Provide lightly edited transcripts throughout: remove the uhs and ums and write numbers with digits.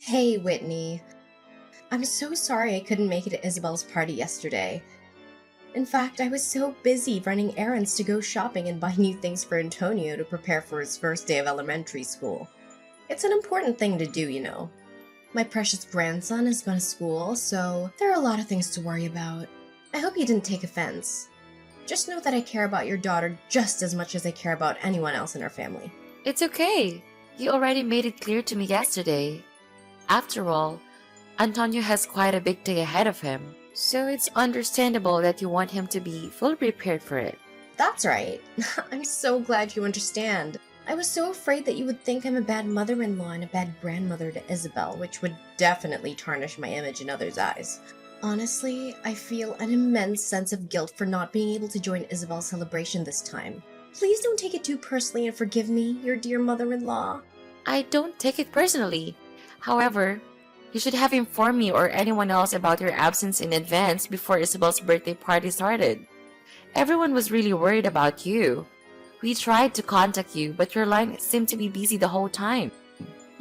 Hey, Whitney. I'm so sorry I couldn't make it to Isabel's party yesterday. In fact, I was so busy running errands to go shopping and buy new things for Antonio to prepare for his first day of elementary school. It's an important thing to do. My precious grandson has gone to school, so there are a lot of things to worry about. I hope you didn't take offense. Just know that I care about your daughter just as much as I care about anyone else in our family. It's okay. You already made it clear to me yesterday. After all, Antonio has quite a big day ahead of him, so it's understandable that you want him to be fully prepared for it. That's right. I'm so glad you understand. I was so afraid that you would think I'm a bad mother-in-law and a bad grandmother to Isabel, which would definitely tarnish my image in others' eyes. Honestly, I feel an immense sense of guilt for not being able to join Isabel's celebration this time. Please don't take it too personally and forgive me, your dear mother-in-law. I don't take it personally. However, you should have informed me or anyone else about your absence in advance before Isabel's birthday party started. Everyone was really worried about you. We tried to contact you, but your line seemed to be busy the whole time.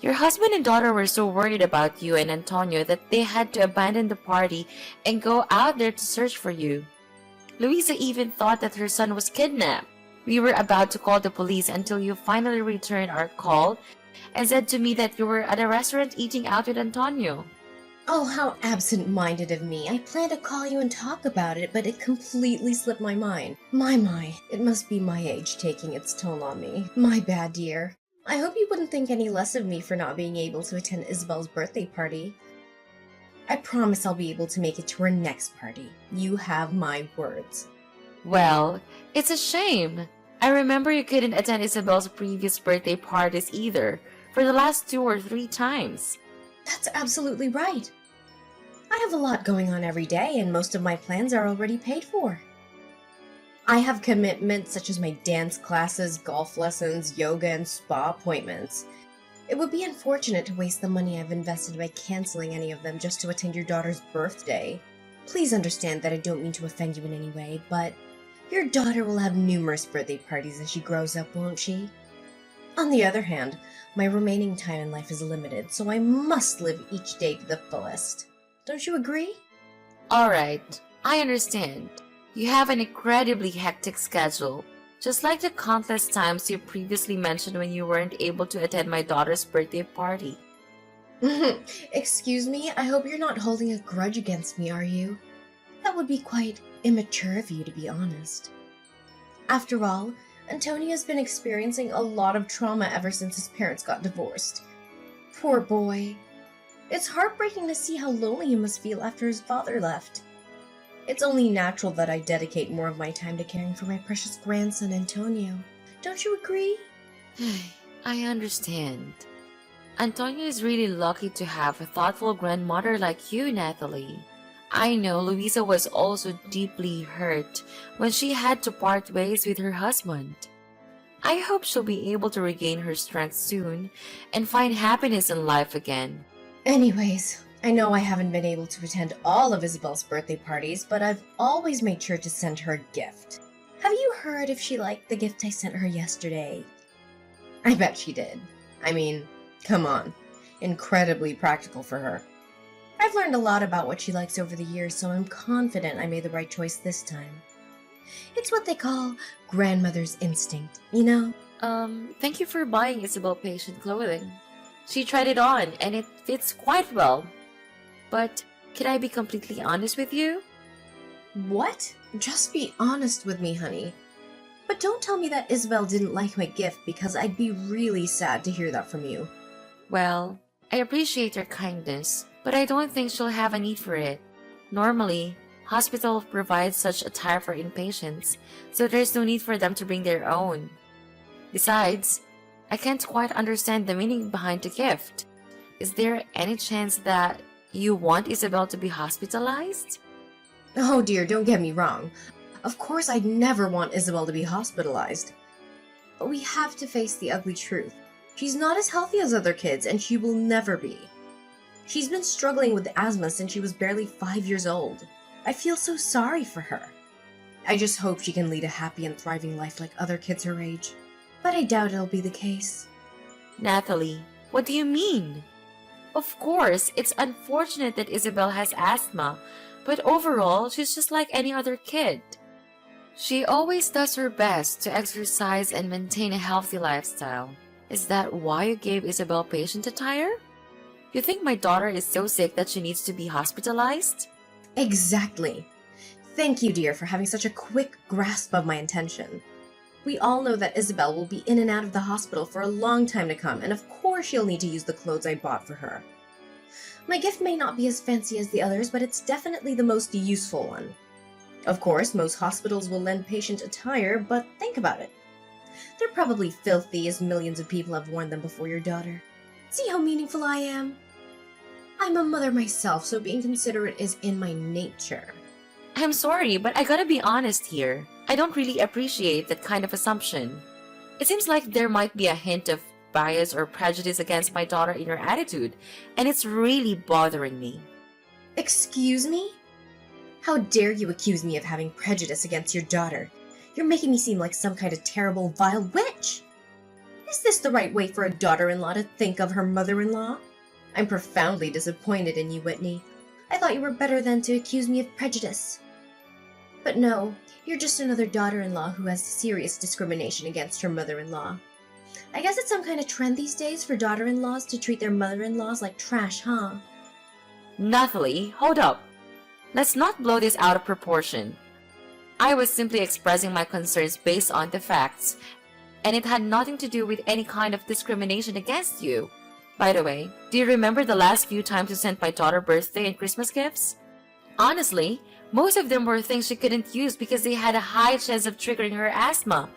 Your husband and daughter were so worried about you and Antonio that they had to abandon the party and go out there to search for you. Luisa even thought that her son was kidnapped. We were about to call the police until you finally returned our call and said to me that you were at a restaurant eating out with Antonio. Oh, how absent-minded of me. I planned to call you and talk about it, but it completely slipped my mind. My, it must be my age taking its toll on me. My bad, dear. I hope you wouldn't think any less of me for not being able to attend Isabel's birthday party. I promise I'll be able to make it to her next party. You have my words. Well, it's a shame. I remember you couldn't attend Isabel's previous birthday parties either, for the last 2 or 3 times. That's absolutely right. I have a lot going on every day, and most of my plans are already paid for. I have commitments such as my dance classes, golf lessons, yoga, and spa appointments. It would be unfortunate to waste the money I've invested by canceling any of them just to attend your daughter's birthday. Please understand that I don't mean to offend you in any way, but your daughter will have numerous birthday parties as she grows up, won't she? On the other hand, my remaining time in life is limited, so I must live each day to the fullest. Don't you agree? Alright, I understand. You have an incredibly hectic schedule, just like the countless times you previously mentioned when you weren't able to attend my daughter's birthday party. Excuse me, I hope you're not holding a grudge against me, are you? That would be quite immature of you, to be honest. After all, Antonio's been experiencing a lot of trauma ever since his parents got divorced. Poor boy. It's heartbreaking to see how lonely he must feel after his father left. It's only natural that I dedicate more of my time to caring for my precious grandson, Antonio. Don't you agree? I understand. Antonio is really lucky to have a thoughtful grandmother like you, Natalie. I know Luisa was also deeply hurt when she had to part ways with her husband. I hope she'll be able to regain her strength soon and find happiness in life again. Anyways, I know I haven't been able to attend all of Isabel's birthday parties, but I've always made sure to send her a gift. Have you heard if she liked the gift I sent her yesterday? I bet she did. I mean, come on. Incredibly practical for her. I've learned a lot about what she likes over the years, so I'm confident I made the right choice this time. It's what they call grandmother's instinct, you know? Thank you for buying Isabel patient clothing. She tried it on and it fits quite well. But can I be completely honest with you? What? Just be honest with me, honey. But don't tell me that Isabel didn't like my gift, because I'd be really sad to hear that from you. Well, I appreciate your kindness, but I don't think she'll have a need for it. Normally, hospital provides such attire for inpatients, so there's no need for them to bring their own. Besides, I can't quite understand the meaning behind the gift. Is there any chance that you want Isabel to be hospitalized? Oh dear, don't get me wrong. Of course I'd never want Isabel to be hospitalized. But we have to face the ugly truth. She's not as healthy as other kids, and she will never be. She's been struggling with asthma since she was barely 5 years old. I feel so sorry for her. I just hope she can lead a happy and thriving life like other kids her age. But I doubt it'll be the case. Natalie, what do you mean? Of course, it's unfortunate that Isabel has asthma, but overall, she's just like any other kid. She always does her best to exercise and maintain a healthy lifestyle. Is that why you gave Isabel patient attire? You think my daughter is so sick that she needs to be hospitalized? Exactly. Thank you, dear, for having such a quick grasp of my intention. We all know that Isabel will be in and out of the hospital for a long time to come, and of course she'll need to use the clothes I bought for her. My gift may not be as fancy as the others, but it's definitely the most useful one. Of course, most hospitals will lend patient attire, but think about it. They're probably filthy, as millions of people have worn them before your daughter. See how meaningful I am? I'm a mother myself, so being considerate is in my nature. I'm sorry, but I gotta be honest here. I don't really appreciate that kind of assumption. It seems like there might be a hint of bias or prejudice against my daughter in your attitude, and it's really bothering me. Excuse me? How dare you accuse me of having prejudice against your daughter? You're making me seem like some kind of terrible, vile witch. Is this the right way for a daughter-in-law to think of her mother-in-law? I'm profoundly disappointed in you, Whitney. I thought you were better than to accuse me of prejudice. But no, you're just another daughter-in-law who has serious discrimination against her mother-in-law. I guess it's some kind of trend these days for daughter-in-laws to treat their mother-in-laws like trash, huh? Nathalie, hold up. Let's not blow this out of proportion. I was simply expressing my concerns based on the facts, and it had nothing to do with any kind of discrimination against you. By the way, do you remember the last few times you sent my daughter birthday and Christmas gifts? Honestly, most of them were things she couldn't use because they had a high chance of triggering her asthma,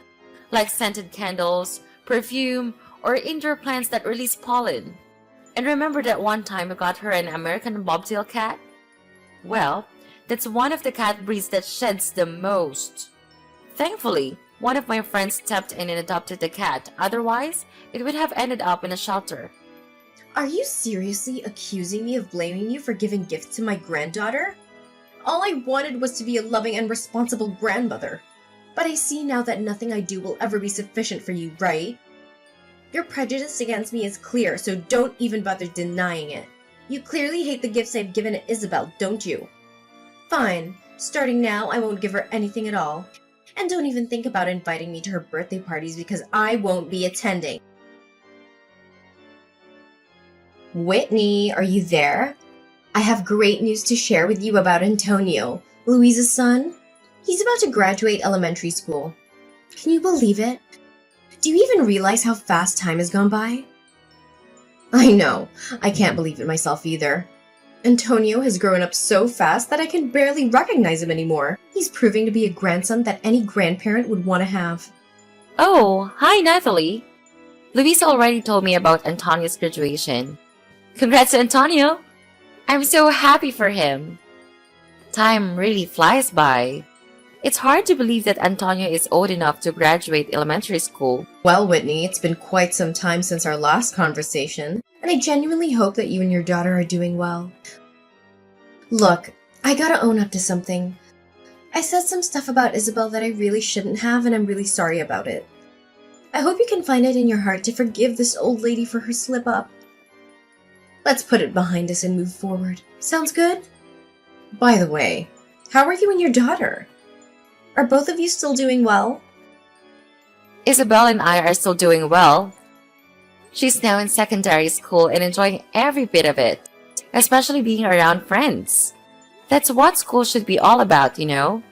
like scented candles, perfume, or indoor plants that release pollen. And remember that one time I got her an American bobtail cat? Well, that's one of the cat breeds that sheds the most. Thankfully, one of my friends stepped in and adopted the cat. Otherwise, it would have ended up in a shelter. Are you seriously accusing me of blaming you for giving gifts to my granddaughter? All I wanted was to be a loving and responsible grandmother. But I see now that nothing I do will ever be sufficient for you, right? Your prejudice against me is clear, so don't even bother denying it. You clearly hate the gifts I've given to Isabel, don't you? Fine. Starting now, I won't give her anything at all. And don't even think about inviting me to her birthday parties because I won't be attending. Whitney, are you there? I have great news to share with you about Antonio, Louisa's son. He's about to graduate elementary school. Can you believe it? Do you even realize how fast time has gone by? I know. I can't believe it myself either. Antonio has grown up so fast that I can barely recognize him anymore. He's proving to be a grandson that any grandparent would want to have. Oh, hi Nathalie. Luisa already told me about Antonio's graduation. Congrats to Antonio! I'm so happy for him. Time really flies by. It's hard to believe that Antonio is old enough to graduate elementary school. Well, Whitney, it's been quite some time since our last conversation, and I genuinely hope that you and your daughter are doing well. Look, I gotta own up to something. I said some stuff about Isabel that I really shouldn't have, and I'm really sorry about it. I hope you can find it in your heart to forgive this old lady for her slip-up. Let's put it behind us and move forward. Sounds good? By the way, how are you and your daughter? Are both of you still doing well? Isabel and I are still doing well. She's now in secondary school and enjoying every bit of it, especially being around friends. That's what school should be all about, you know?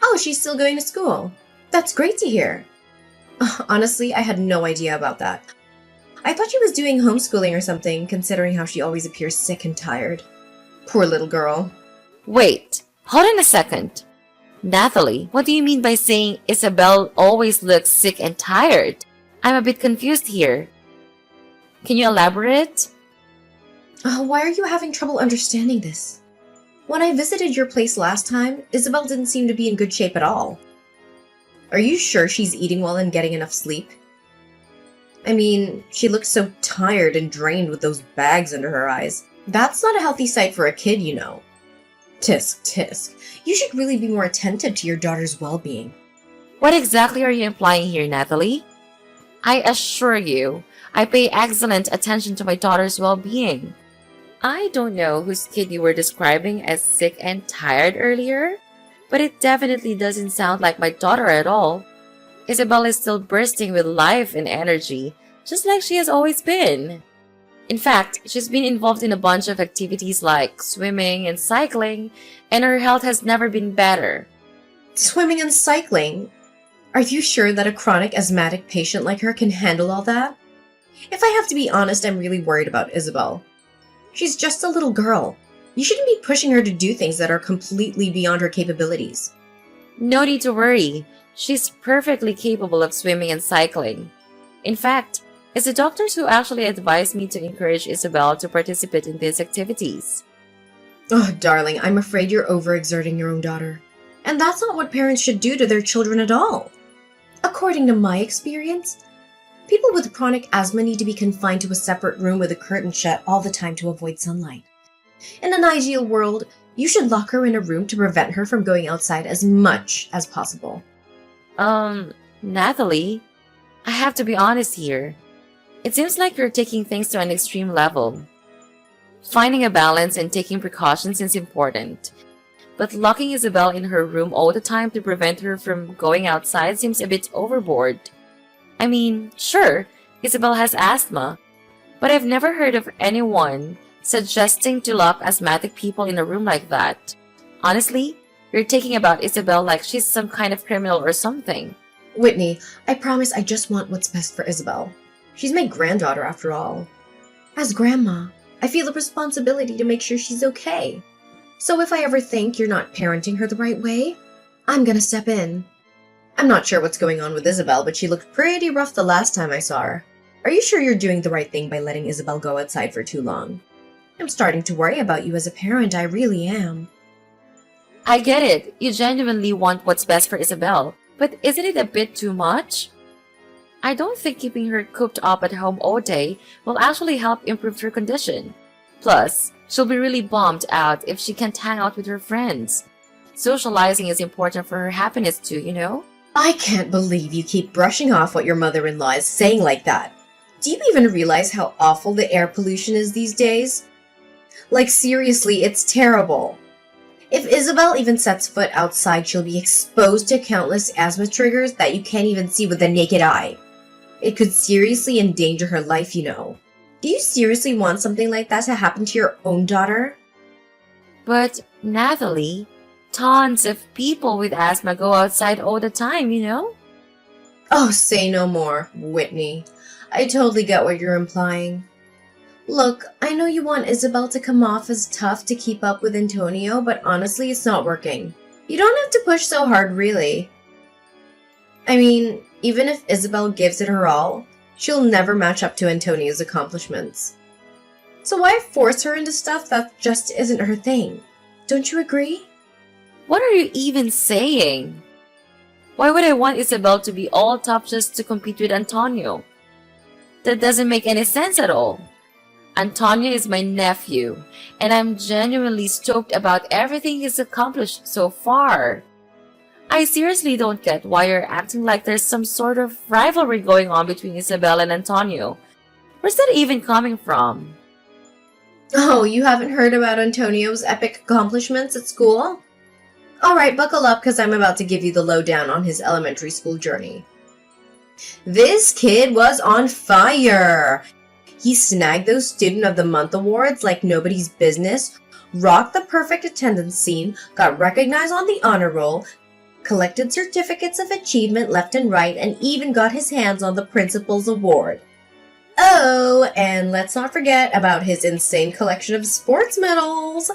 Oh, she's still going to school. That's great to hear. Honestly, I had no idea about that. I thought she was doing homeschooling or something, considering how she always appears sick and tired. Poor little girl. Wait, hold on a second. Nathalie, what do you mean by saying Isabel always looks sick and tired? I'm a bit confused here. Can you elaborate? Why are you having trouble understanding this? When I visited your place last time, Isabel didn't seem to be in good shape at all. Are you sure she's eating well and getting enough sleep? I mean, she looks so tired and drained with those bags under her eyes. That's not a healthy sight for a kid, you know. Tisk, tisk. You should really be more attentive to your daughter's well-being. What exactly are you implying here, Nathalie? I assure you, I pay excellent attention to my daughter's well-being. I don't know whose kid you were describing as sick and tired earlier, but it definitely doesn't sound like my daughter at all. Isabel is still bursting with life and energy, just like she has always been. In fact, she's been involved in a bunch of activities like swimming and cycling, and her health has never been better. Swimming and cycling? Are you sure that a chronic asthmatic patient like her can handle all that? If I have to be honest, I'm really worried about Isabel. She's just a little girl. You shouldn't be pushing her to do things that are completely beyond her capabilities. No need to worry. She's perfectly capable of swimming and cycling. In fact, it's the doctors who actually advised me to encourage Isabel to participate in these activities. Oh, darling, I'm afraid you're overexerting your own daughter. And that's not what parents should do to their children at all. According to my experience, people with chronic asthma need to be confined to a separate room with a curtain shut all the time to avoid sunlight. In an ideal world, you should lock her in a room to prevent her from going outside as much as possible. Natalie, I have to be honest here. It seems like you're taking things to an extreme level. Finding a balance and taking precautions is important, but locking Isabel in her room all the time to prevent her from going outside seems a bit overboard. I mean, sure, Isabel has asthma, but I've never heard of anyone suggesting to lock asthmatic people in a room like that. Honestly, you're taking about Isabel like she's some kind of criminal or something. Whitney, I promise I just want what's best for Isabel. She's my granddaughter after all. As grandma, I feel a responsibility to make sure she's okay. So if I ever think you're not parenting her the right way, I'm gonna step in. I'm not sure what's going on with Isabel, but she looked pretty rough the last time I saw her. Are you sure you're doing the right thing by letting Isabel go outside for too long? I'm starting to worry about you as a parent, I really am. I get it. You genuinely want what's best for Isabel, but isn't it a bit too much? I don't think keeping her cooped up at home all day will actually help improve her condition. Plus, she'll be really bummed out if she can't hang out with her friends. Socializing is important for her happiness too, you know? I can't believe you keep brushing off what your mother-in-law is saying like that. Do you even realize how awful the air pollution is these days? Like seriously, it's terrible. If Isabel even sets foot outside, she'll be exposed to countless asthma triggers that you can't even see with the naked eye. It could seriously endanger her life, you know. Do you seriously want something like that to happen to your own daughter? But, Natalie, tons of people with asthma go outside all the time, you know? Oh, say no more, Whitney. I totally get what you're implying. Look, I know you want Isabel to come off as tough to keep up with Antonio, but honestly, it's not working. You don't have to push so hard, really. I mean, even if Isabel gives it her all, she'll never match up to Antonio's accomplishments. So why force her into stuff that just isn't her thing? Don't you agree? What are you even saying? Why would I want Isabel to be all tough just to compete with Antonio? That doesn't make any sense at all. Antonio is my nephew, and I'm genuinely stoked about everything he's accomplished so far. I seriously don't get why you're acting like there's some sort of rivalry going on between Isabel and Antonio. Where's that even coming from? Oh, you haven't heard about Antonio's epic accomplishments at school? Alright, buckle up because I'm about to give you the lowdown on his elementary school journey. This kid was on fire! He snagged those Student of the Month awards like nobody's business, rocked the perfect attendance scene, got recognized on the honor roll, collected certificates of achievement left and right, and even got his hands on the principal's award. Oh, and let's not forget about his insane collection of sports medals.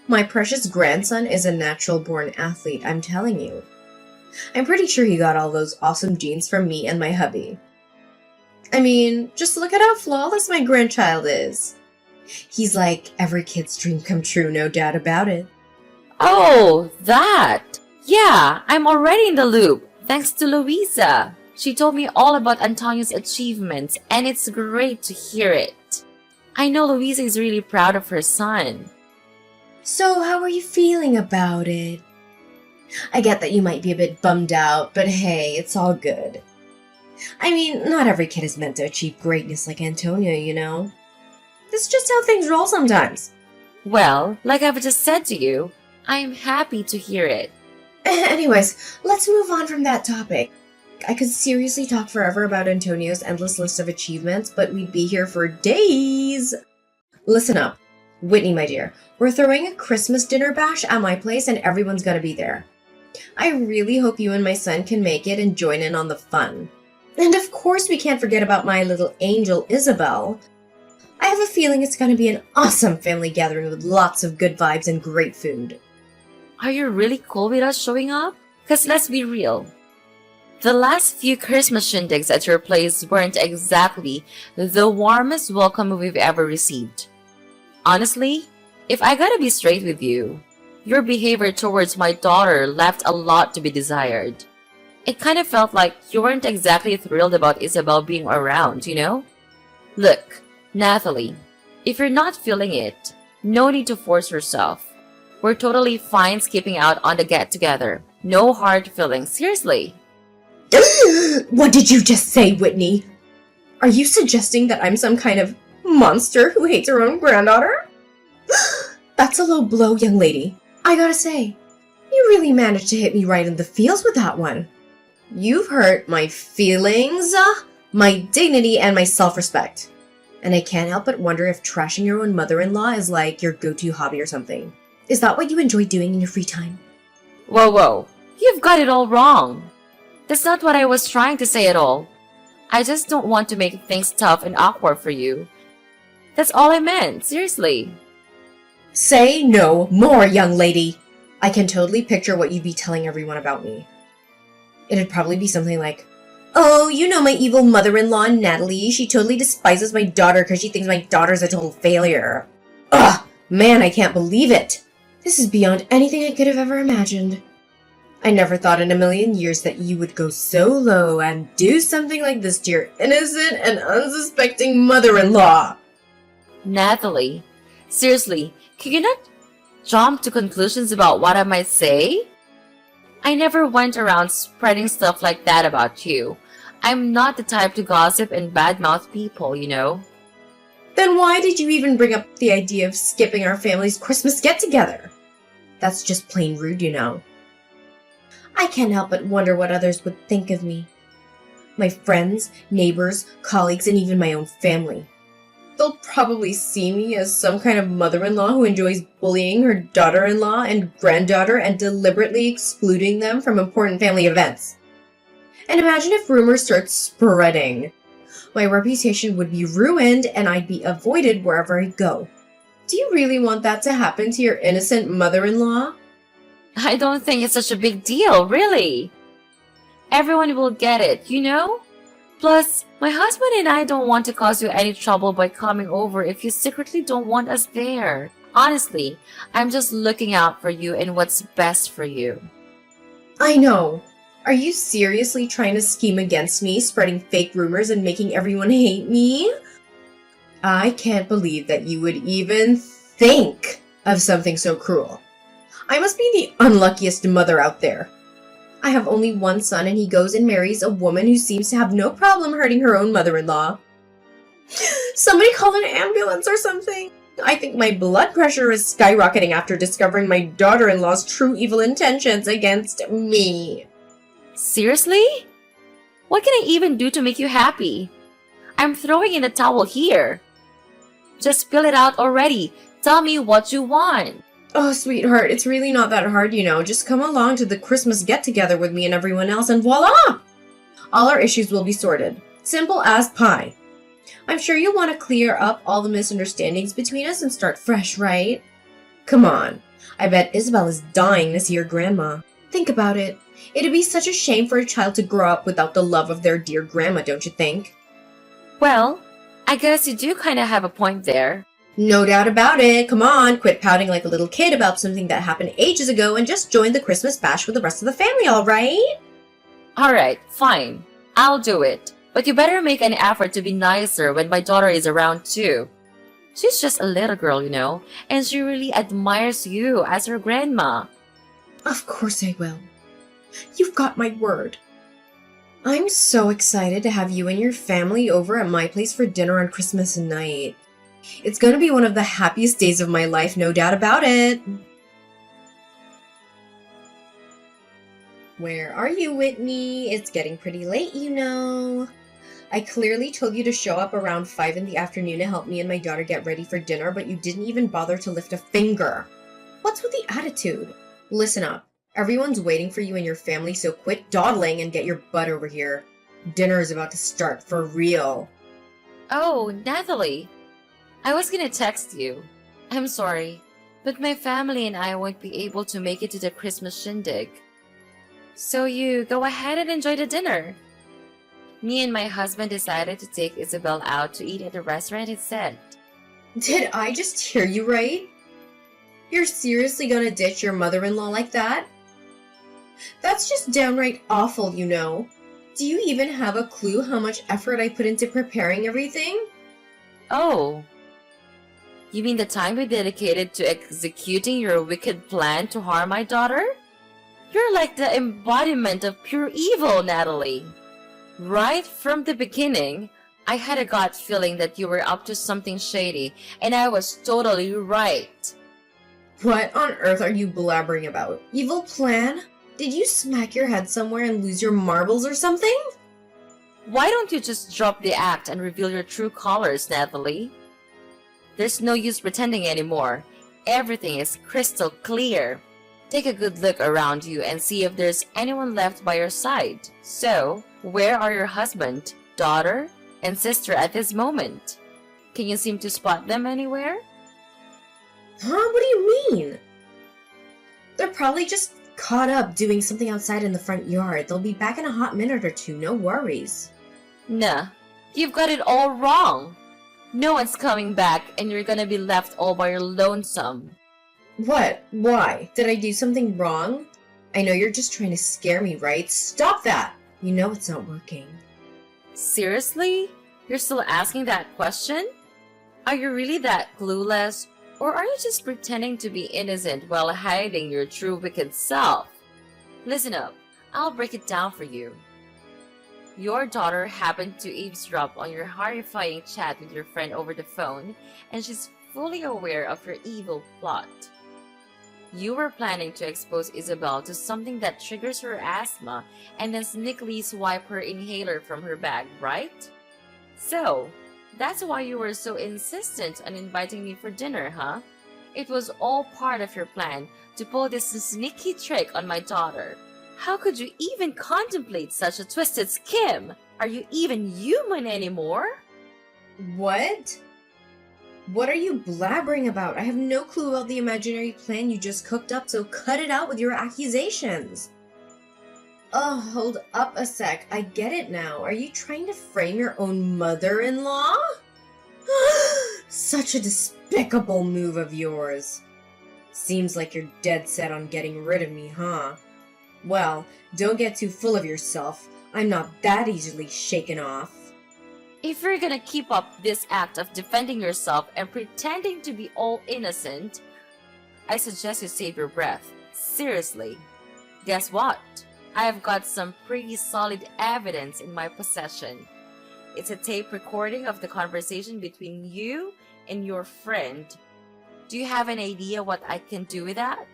My precious grandson is a natural-born athlete, I'm telling you. I'm pretty sure he got all those awesome genes from me and my hubby. I mean, just look at how flawless my grandchild is. He's like every kid's dream come true, no doubt about it. Oh, that! Yeah, I'm already in the loop, thanks to Louisa. She told me all about Antonio's achievements, and it's great to hear it. I know Louisa is really proud of her son. So, how are you feeling about it? I get that you might be a bit bummed out, but hey, it's all good. I mean, not every kid is meant to achieve greatness like Antonio, you know? This is just how things roll sometimes. Well, like I've just said to you, I am happy to hear it. Anyways, let's move on from that topic. I could seriously talk forever about Antonio's endless list of achievements, but we'd be here for days. Listen up. Whitney, my dear, we're throwing a Christmas dinner bash at my place and everyone's gonna be there. I really hope you and my son can make it and join in on the fun. And of course we can't forget about my little angel, Isabel. I have a feeling it's gonna be an awesome family gathering with lots of good vibes and great food. Are you really cool with us showing up? Because let's be real. The last few Christmas shindigs at your place weren't exactly the warmest welcome we've ever received. Honestly, if I gotta be straight with you, your behavior towards my daughter left a lot to be desired. It kind of felt like you weren't exactly thrilled about Isabel being around, you know? Look, Natalie, if you're not feeling it, no need to force yourself. We're totally fine skipping out on the get-together. No hard feelings, seriously. What did you just say, Whitney? Are you suggesting that I'm some kind of monster who hates her own granddaughter? That's a low blow, young lady. I gotta say, you really managed to hit me right in the feels with that one. You've hurt my feelings, my dignity, and my self-respect. And I can't help but wonder if trashing your own mother-in-law is like your go-to hobby or something. Is that what you enjoy doing in your free time? Whoa, you've got it all wrong. That's not what I was trying to say at all. I just don't want to make things tough and awkward for you. That's all I meant, seriously. Say no more, young lady. I can totally picture what you'd be telling everyone about me. It'd probably be something like, oh, you know my evil mother-in-law, Natalie. She totally despises my daughter because she thinks my daughter's a total failure. Ugh, man, I can't believe it. This is beyond anything I could have ever imagined. I never thought in a million years that you would go so low and do something like this to your innocent and unsuspecting mother-in-law. Natalie, seriously, can you not jump to conclusions about what I might say? I never went around spreading stuff like that about you. I'm not the type to gossip and badmouth people, you know. Then why did you even bring up the idea of skipping our family's Christmas get-together? That's just plain rude, you know. I can't help but wonder what others would think of me. My friends, neighbors, colleagues, and even my own family. They'll probably see me as some kind of mother-in-law who enjoys bullying her daughter-in-law and granddaughter and deliberately excluding them from important family events. And imagine if rumors start spreading. My reputation would be ruined and I'd be avoided wherever I go. Do you really want that to happen to your innocent mother-in-law? I don't think it's such a big deal, really. Everyone will get it, you know? Plus, my husband and I don't want to cause you any trouble by coming over if you secretly don't want us there. Honestly, I'm just looking out for you and what's best for you. I know. Are you seriously trying to scheme against me, spreading fake rumors and making everyone hate me? I can't believe that you would even think of something so cruel. I must be the unluckiest mother out there. I have only one son and he goes and marries a woman who seems to have no problem hurting her own mother-in-law. Somebody call an ambulance or something. I think my blood pressure is skyrocketing after discovering my daughter-in-law's true evil intentions against me. Seriously? What can I even do to make you happy? I'm throwing in a towel here. Just spill it out already. Tell me what you want. Oh, sweetheart, it's really not that hard, you know. Just come along to the Christmas get-together with me and everyone else and voila! All our issues will be sorted. Simple as pie. I'm sure you'll want to clear up all the misunderstandings between us and start fresh, right? Come on. I bet Isabel is dying to see her grandma. Think about it. It'd be such a shame for a child to grow up without the love of their dear grandma, don't you think? Well, I guess you do kind of have a point there. No doubt about it. Come on, quit pouting like a little kid about something that happened ages ago and just join the Christmas bash with the rest of the family, alright? Alright, fine. I'll do it. But you better make an effort to be nicer when my daughter is around too. She's just a little girl, you know, and she really admires you as her grandma. Of course I will. You've got my word. I'm so excited to have you and your family over at my place for dinner on Christmas night. It's going to be one of the happiest days of my life, no doubt about it. Where are you, Whitney? It's getting pretty late, you know. I clearly told you to show up around 5 in the afternoon to help me and my daughter get ready for dinner, but you didn't even bother to lift a finger. What's with the attitude? Listen up. Everyone's waiting for you and your family, so quit dawdling and get your butt over here. Dinner is about to start for real. Oh, Natalie, I was gonna text you. I'm sorry, but my family and I won't be able to make it to the Christmas shindig. So you go ahead and enjoy the dinner. Me and my husband decided to take Isabel out to eat at the restaurant instead. Did I just hear you right? You're seriously gonna ditch your mother-in-law like that? That's just downright awful, you know. Do you even have a clue how much effort I put into preparing everything? Oh, you mean the time we dedicated to executing your wicked plan to harm my daughter? You're like the embodiment of pure evil, Natalie. Right from the beginning, I had a gut feeling that you were up to something shady, and I was totally right. What on earth are you blabbering about? Evil plan? Did you smack your head somewhere and lose your marbles or something? Why don't you just drop the act and reveal your true colors, Natalie? There's no use pretending anymore. Everything is crystal clear. Take a good look around you and see if there's anyone left by your side. So, where are your husband, daughter, and sister at this moment? Can you seem to spot them anywhere? Huh? What do you mean? They're probably just caught up doing something outside in the front yard. They'll be back in a hot minute or two, no worries. Nah, you've got it all wrong. No one's coming back and you're gonna be left all by your lonesome. What? Why? Did I do something wrong? I know you're just trying to scare me, right? Stop that! You know it's not working. Seriously? You're still asking that question? Are you really that clueless? Or are you just pretending to be innocent while hiding your true wicked self? Listen up, I'll break it down for you. Your daughter happened to eavesdrop on your horrifying chat with your friend over the phone, and she's fully aware of your evil plot. You were planning to expose Isabel to something that triggers her asthma and then sneakily swipe her inhaler from her bag, right? So, that's why you were so insistent on inviting me for dinner, huh? It was all part of your plan to pull this sneaky trick on my daughter. How could you even contemplate such a twisted scheme? Are you even human anymore? What? What are you blabbering about? I have no clue about the imaginary plan you just cooked up, so cut it out with your accusations. Oh, hold up a sec. I get it now. Are you trying to frame your own mother-in-law? Such a despicable move of yours. Seems like you're dead set on getting rid of me, huh? Well, don't get too full of yourself. I'm not that easily shaken off. If you're gonna keep up this act of defending yourself and pretending to be all innocent, I suggest you save your breath. Seriously. Guess what? I have got some pretty solid evidence in my possession. It's a tape recording of the conversation between you and your friend. Do you have an idea what I can do with that?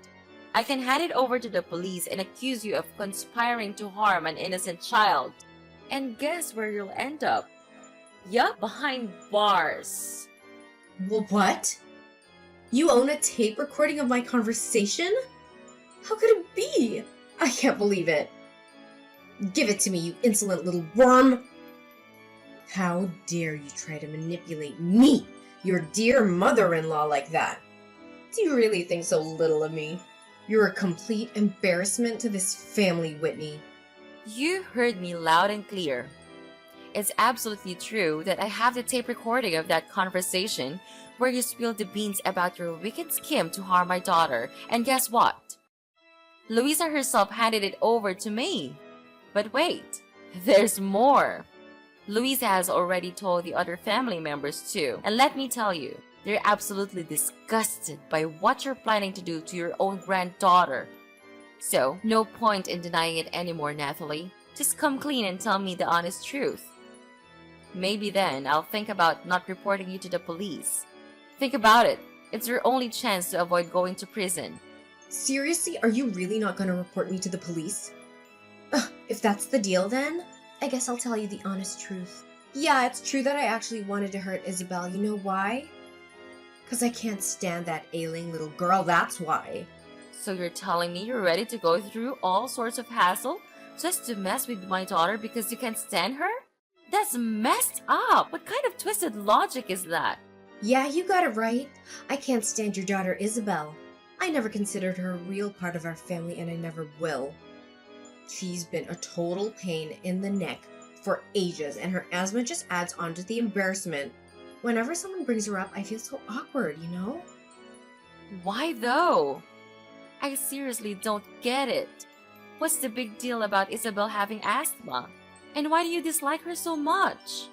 I can hand it over to the police and accuse you of conspiring to harm an innocent child. And guess where you'll end up? Yup, behind bars. Well, what? You own a tape recording of my conversation? How could it be? I can't believe it. Give it to me, you insolent little worm! How dare you try to manipulate me, your dear mother-in-law, like that? Do you really think so little of me? You're a complete embarrassment to this family, Whitney. You heard me loud and clear. It's absolutely true that I have the tape recording of that conversation where you spilled the beans about your wicked scheme to harm my daughter. And guess what? Louisa herself handed it over to me. But wait, there's more. Louisa has already told the other family members too. And let me tell you, they're absolutely disgusted by what you're planning to do to your own granddaughter. So, no point in denying it anymore, Natalie. Just come clean and tell me the honest truth. Maybe then I'll think about not reporting you to the police. Think about it. It's your only chance to avoid going to prison. Seriously, are you really not going to report me to the police? Ugh, if that's the deal then, I guess I'll tell you the honest truth. Yeah, it's true that I actually wanted to hurt Isabel. You know why? Because I can't stand that ailing little girl, that's why. So you're telling me you're ready to go through all sorts of hassle just to mess with my daughter because you can't stand her? That's messed up! What kind of twisted logic is that? Yeah, you got it right. I can't stand your daughter Isabel. I never considered her a real part of our family and I never will. She's been a total pain in the neck for ages and her asthma just adds on to the embarrassment. Whenever someone brings her up, I feel so awkward, you know? Why though? I seriously don't get it. What's the big deal about Isabel having asthma? And why do you dislike her so much?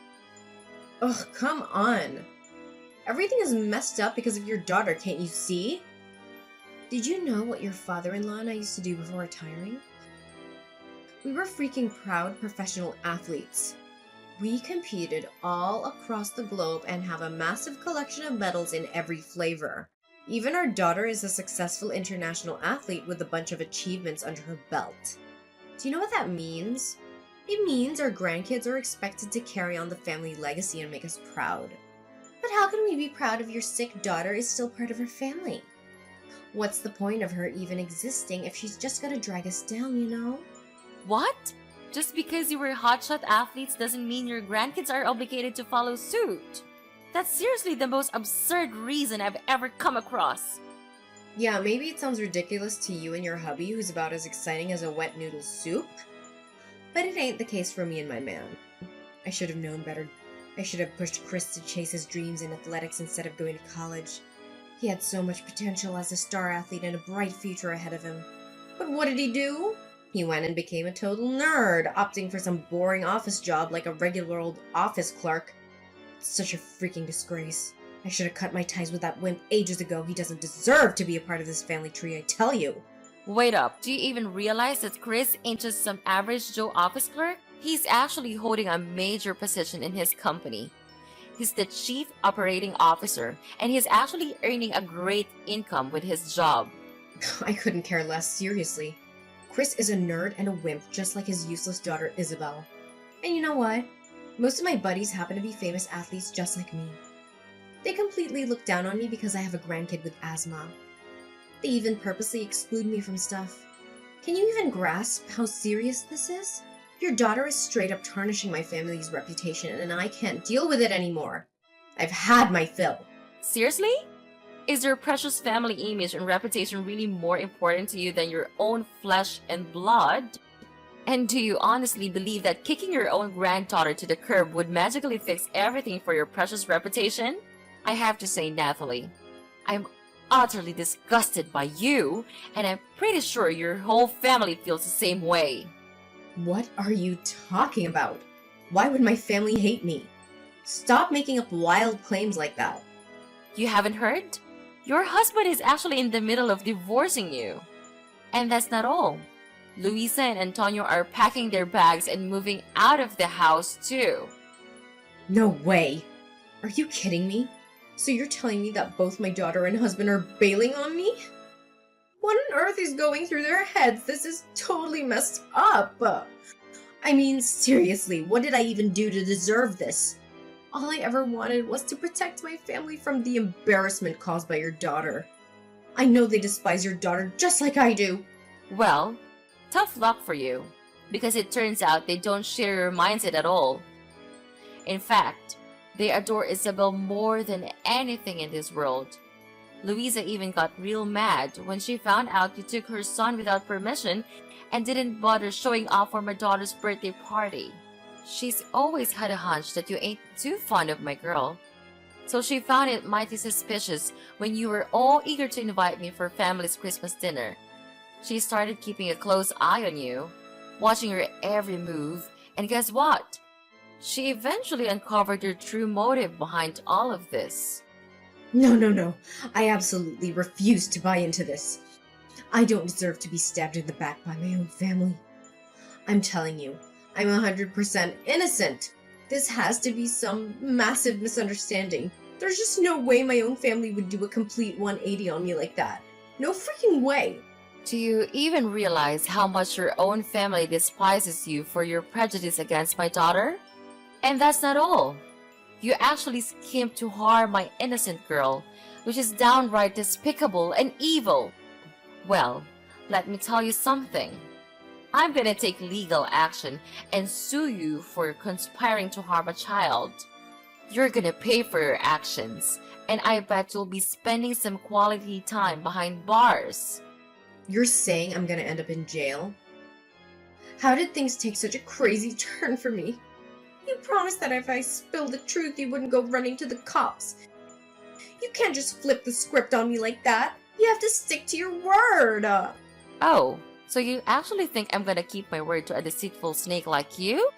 Ugh, come on. Everything is messed up because of your daughter, can't you see? Did you know what your father-in-law and I used to do before retiring? We were freaking proud professional athletes. We competed all across the globe and have a massive collection of medals in every flavor. Even our daughter is a successful international athlete with a bunch of achievements under her belt. Do you know what that means? It means our grandkids are expected to carry on the family legacy and make us proud. But how can we be proud if your sick daughter is still part of our family? What's the point of her even existing if she's just gonna drag us down, you know? What? Just because you were hotshot athletes doesn't mean your grandkids are obligated to follow suit. That's seriously the most absurd reason I've ever come across. Yeah, maybe it sounds ridiculous to you and your hubby who's about as exciting as a wet noodle soup. But it ain't the case for me and my man. I should have known better. I should have pushed Chris to chase his dreams in athletics instead of going to college. He had so much potential as a star athlete and a bright future ahead of him. But what did he do? He went and became a total nerd, opting for some boring office job like a regular old office clerk. It's such a freaking disgrace. I should have cut my ties with that wimp ages ago. He doesn't deserve to be a part of this family tree, I tell you. Wait up, do you even realize that Chris ain't just some average Joe office clerk? He's actually holding a major position in his company. He's the chief operating officer, and he's actually earning a great income with his job. I couldn't care less, seriously. Chris is a nerd and a wimp, just like his useless daughter Isabel. And you know what? Most of my buddies happen to be famous athletes just like me. They completely look down on me because I have a grandkid with asthma. They even purposely exclude me from stuff. Can you even grasp how serious this is? Your daughter is straight up tarnishing my family's reputation and I can't deal with it anymore. I've had my fill. Seriously? Is your precious family image and reputation really more important to you than your own flesh and blood? And do you honestly believe that kicking your own granddaughter to the curb would magically fix everything for your precious reputation? I have to say, Natalie, I'm utterly disgusted by you, and I'm pretty sure your whole family feels the same way. What are you talking about? Why would my family hate me? Stop making up wild claims like that. You haven't heard? Your husband is actually in the middle of divorcing you. And that's not all. Luisa and Antonio are packing their bags and moving out of the house too. No way. Are you kidding me? So you're telling me that both my daughter and husband are bailing on me? What on earth is going through their heads? This is totally messed up. I mean, seriously, what did I even do to deserve this? All I ever wanted was to protect my family from the embarrassment caused by your daughter. I know they despise your daughter just like I do. Well, tough luck for you, because it turns out they don't share your mindset at all. In fact, they adore Isabel more than anything in this world. Luisa even got real mad when she found out you took her son without permission and didn't bother showing up for my daughter's birthday party. She's always had a hunch that you ain't too fond of my girl. So she found it mighty suspicious when you were all eager to invite me for family's Christmas dinner. She started keeping a close eye on you, watching your every move, and guess what? She eventually uncovered your true motive behind all of this. No. I absolutely refuse to buy into this. I don't deserve to be stabbed in the back by my own family. I'm telling you, I'm 100% innocent. This has to be some massive misunderstanding. There's just no way my own family would do a complete 180 on me like that. No freaking way. Do you even realize how much your own family despises you for your prejudice against my daughter? And that's not all. You actually schemed to harm my innocent girl, which is downright despicable and evil. Well, let me tell you something. I'm gonna take legal action and sue you for conspiring to harm a child. You're gonna pay for your actions, and I bet you'll be spending some quality time behind bars. You're saying I'm gonna end up in jail? How did things take such a crazy turn for me? You promised that if I spilled the truth, you wouldn't go running to the cops. You can't just flip the script on me like that. You have to stick to your word. Oh, so you actually think I'm gonna keep my word to a deceitful snake like you?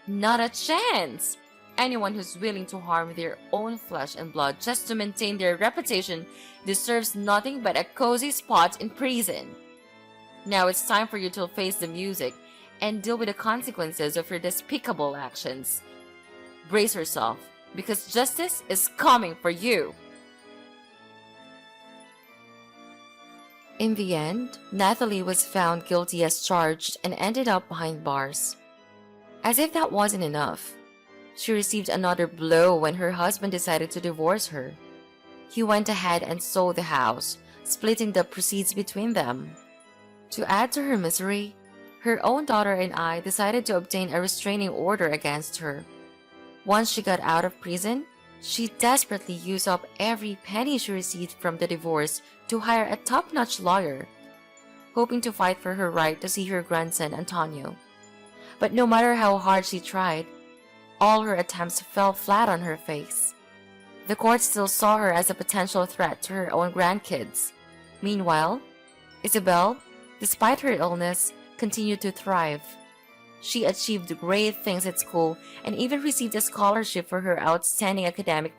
Not a chance! Anyone who's willing to harm their own flesh and blood just to maintain their reputation deserves nothing but a cozy spot in prison. Now it's time for you to face the music and deal with the consequences of your despicable actions. Brace yourself, because justice is coming for you. In the end, Natalie was found guilty as charged and ended up behind bars. As if that wasn't enough, she received another blow when her husband decided to divorce her. He went ahead and sold the house, splitting the proceeds between them. To add to her misery, her own daughter and I decided to obtain a restraining order against her. Once she got out of prison, she desperately used up every penny she received from the divorce to hire a top-notch lawyer, hoping to fight for her right to see her grandson Antonio. But no matter how hard she tried, all her attempts fell flat on her face. The court still saw her as a potential threat to her own grandkids. Meanwhile, Isabel, despite her illness, continued to thrive. She achieved great things at school and even received a scholarship for her outstanding academic performance.